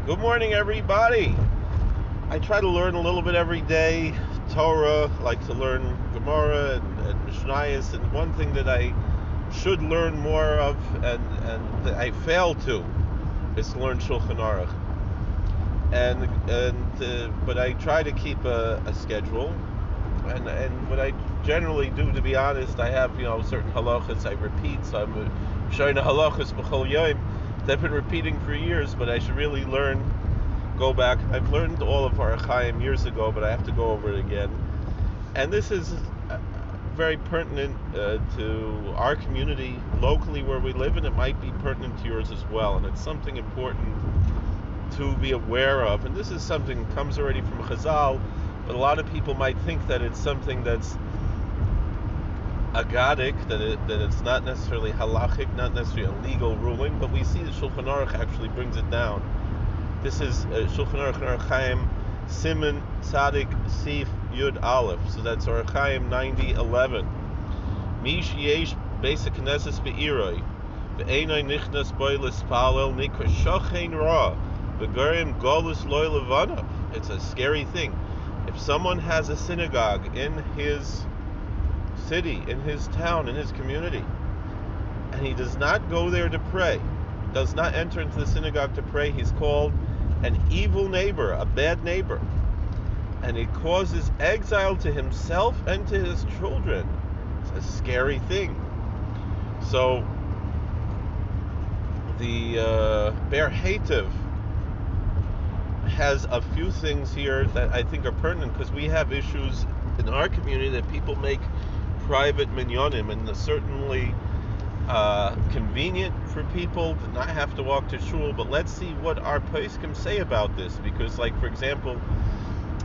Good morning, everybody. I try to learn a little bit every day. Torah, like to learn Gemara and Mishnayos, and one thing that I should learn more of, and that I fail to, is to learn Shulchan Aruch. But I try to keep a schedule, and what I generally do, to be honest, I have certain halachas I repeat. So I'm showing the halachas b'chol yom that I've been repeating for years, but I should really go back. I've learned all of our Chaim years ago, but I have to go over it again. And this is very pertinent to our community locally where we live, and it might be pertinent to yours as well. And it's something important to be aware of. And this is something that comes already from Chazal, but a lot of people might think that it's something that's agadic, that it's not necessarily halachic, not necessarily a legal ruling, but we see that Shulchan Aruch actually brings it down. This is Shulchan Aruch Orach Chaim Siman Tzadik Sif Yud Aleph. So that's Orach Chaim 90:11. Mish yesh basic knesses be'iroi ve'enoi nichnas boi l'spalel nikra shochein ra v'gorim golus loy levanav. It's a scary thing. If someone has a synagogue in his city, in his town, in his community, and he does not go there to pray, does not enter into the synagogue to pray, he's called an evil neighbor, a bad neighbor, and it causes exile to himself and to his children. It's a scary thing. So the Ber Hativ has a few things here that I think are pertinent, because we have issues in our community that people make private minyanim, and certainly convenient for people to not have to walk to shul. But let's see what our poskim say about this, because, like, for example,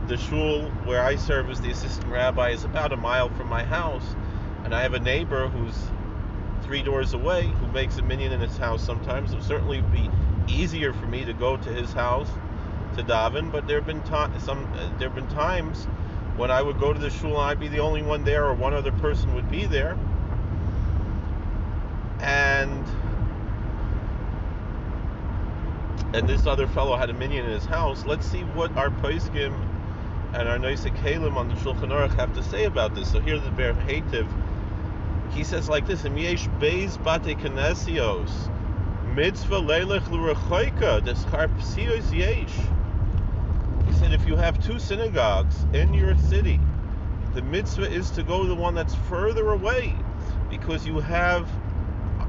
the shul where I serve as the assistant rabbi is about a mile from my house, and I have a neighbor who's 3 doors away who makes a minyan in his house sometimes. It would certainly be easier for me to go to his house to daven, but there have been times when I would go to the shul and I'd be the only one there, or one other person would be there. And this other fellow had a minyan in his house. Let's see what our poskim and our Noisei Kalim on the Shulchan Aruch have to say about this. So here's the Ber Hativ. He says like this: Im yesh beis bate knesios mitzvah leilech l'rechoika deschar psios yesh. He said if you have 2 synagogues in your city, the mitzvah is to go to the one that's further away, because you have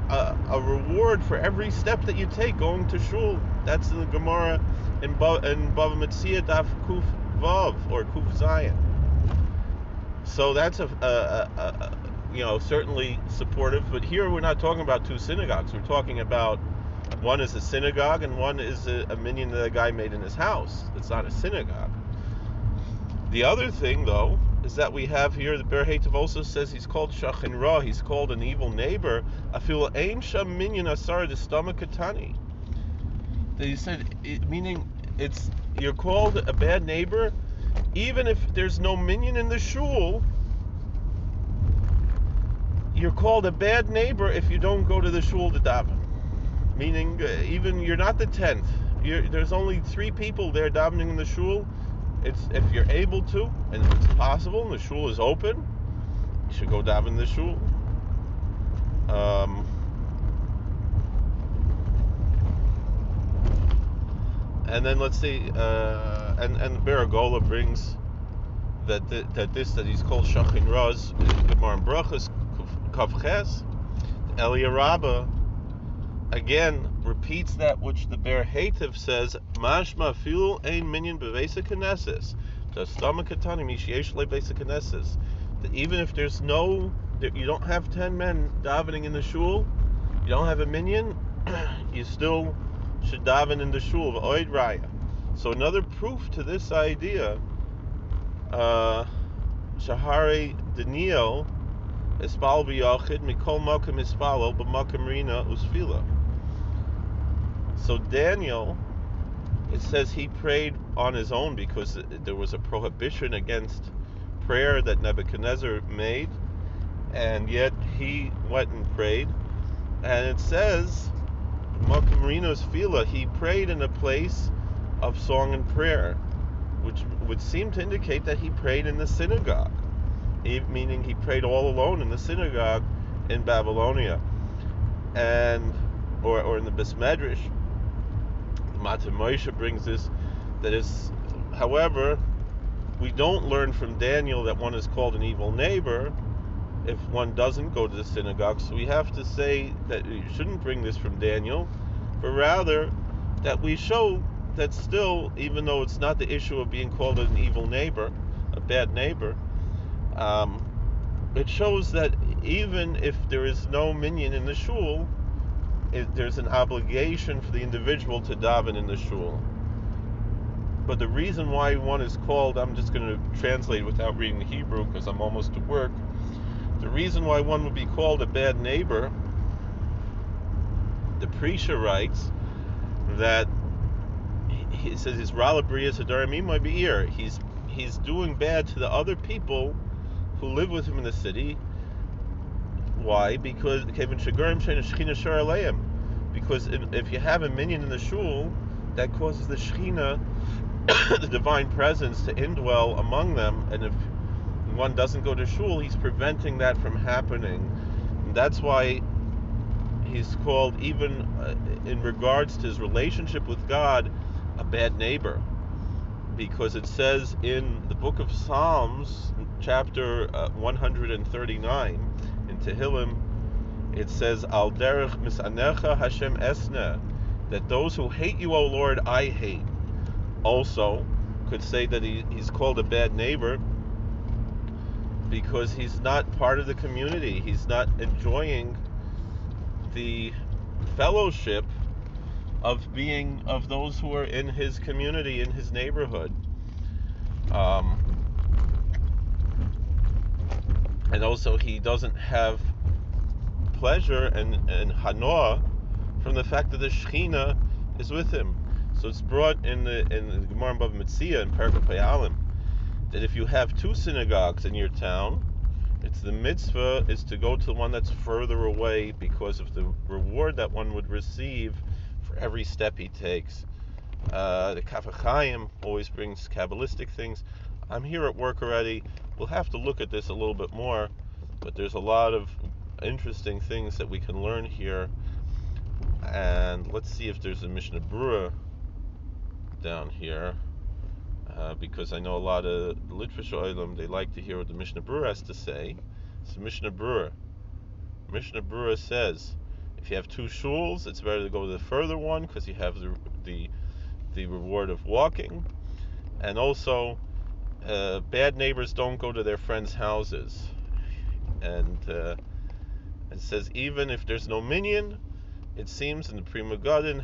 a reward for every step that you take going to shul. That's in the Gemara in Bava Metzia Daf Kuf Vav, or Kuf Zayin. So that's certainly supportive. But here we're not talking about 2 synagogues. We're talking about one is a synagogue and one is a minyan that a guy made in his house. It's not a synagogue. The other thing, though, is that we have here, the Ber Hativ also says he's called Shachin Ra, he's called an evil neighbor. Afil ein sham minyan asar de stomach katani. They said, meaning you're called a bad neighbor, even if there's no minyan in the shul. You're called a bad neighbor if you don't go to the shul to daven. Meaning, even you're not the 10th. There's only 3 people there davening in the shul. If you're able to, and if it's possible, and the shul is open, you should go daven in the shul. And then let's see, and Baragola brings that he's called Shachin Raz, Gemara in Brachas Kavches. Elia Rabbah again repeats that which the Ber Hativ says, Mashma filu ein minyan bevesa knesses, the stomach katani misheyesh le bevesa knesses. That even if you don't have 10 men davening in the shul, you don't have a minyan, you still should daven in the shul. V'oid raya. So another proof to this idea, Shahari Daniel Espal b'yachid mikol makom ispalo b'makom rina usfila. So Daniel, it says he prayed on his own because there was a prohibition against prayer that Nebuchadnezzar made, and yet he went and prayed. And it says, Makom Rina Usfila, he prayed in a place of song and prayer, which would seem to indicate that he prayed in the synagogue, meaning he prayed all alone in the synagogue in Babylonia, or in the Beis Medrash. Matan Moshe brings this, that is, however, we don't learn from Daniel that one is called an evil neighbor if one doesn't go to the synagogue. So we have to say that you shouldn't bring this from Daniel, but rather that we show that still, even though it's not the issue of being called an evil neighbor, a bad neighbor, it shows that even if there is no minyan in the shul, there's an obligation for the individual to daven in the shul. But the reason why one is called, I'm just going to translate without reading the Hebrew because I'm almost to work. The reason why one would be called a bad neighbor, the Prisha writes that he says his Ralabrias Hadarimi might be here. He's doing bad to the other people who live with him in the city. Why? Because if you have a minyan in the shul, that causes the Shekhinah, the divine presence, to indwell among them, and if one doesn't go to shul, he's preventing that from happening. And that's why he's called, even in regards to his relationship with God, a bad neighbor, because it says in the book of Psalms, chapter 139 in Tehillim, it says, Al derech misanecha Hashem esne, that those who hate you, O Lord, I hate. Also could say that he's called a bad neighbor because he's not part of the community. He's not enjoying the fellowship of those who are in his community, in his neighborhood. And also he doesn't have pleasure and hanoah from the fact that the Shekhinah is with him. So it's brought in the Gemara in Bava Metzia in Perek Payalim that if you have two synagogues in your town, it's the mitzvah is to go to the one that's further away because of the reward that one would receive for every step he takes. The Kaf HaChaim always brings Kabbalistic things. I'm here at work already. We'll have to look at this a little bit more, but there's a lot of interesting things that we can learn here. And let's see if there's a Mishnah Berurah down here, because I know a lot of Litvish Oilam, they like to hear what the Mishnah Berurah has to say. So Mishnah Berurah says, if you have two shuls, it's better to go to the further one because you have the reward of walking. And also, bad neighbors don't go to their friends' houses. And it says even if there's no minyan, it seems, and the Pri Megadim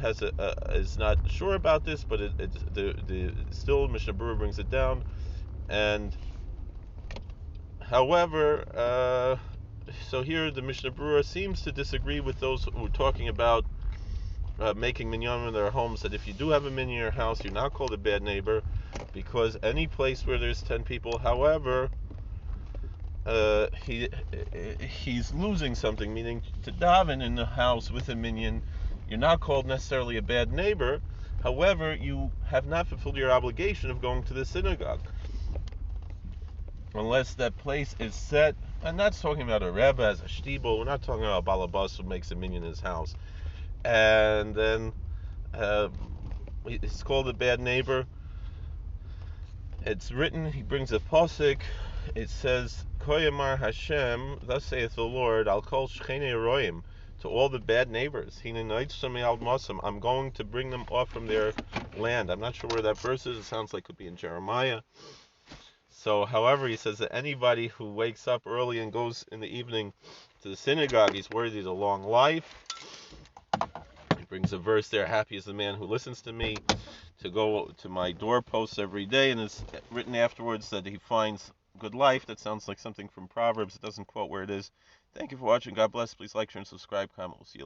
is not sure about this, but still Mishnah Berurah brings it down. And however, so here the Mishnah Berurah seems to disagree with those who are talking about making minyan in their homes, that if you do have a minyan in your house, you're not called a bad neighbor, because any place where there's 10 people, however, he's losing something, meaning to daven in the house with a minyan, you're not called necessarily a bad neighbor. However, you have not fulfilled your obligation of going to the synagogue, unless that place is set. And that's talking about a rebbe as a shtibel. We're not talking about a balabas who makes a minyan in his house. And then it's called a bad neighbor. It's written, he brings a posik. It says, Koyamar Hashem, thus saith the Lord, I'll call Shechenei Roim, to all the bad neighbors. I'm going to bring them off from their land. I'm not sure where that verse is. It sounds like it could be in Jeremiah. So, however, he says that anybody who wakes up early and goes in the evening to the synagogue, he's worthy of a long life. He brings a verse there, happy is the man who listens to me, to go to my doorposts every day, and it's written afterwards that he finds good life. That sounds like something from Proverbs. It doesn't quote where it is. Thank you for watching. God bless. Please like, share, and subscribe. Comment. We'll see you later.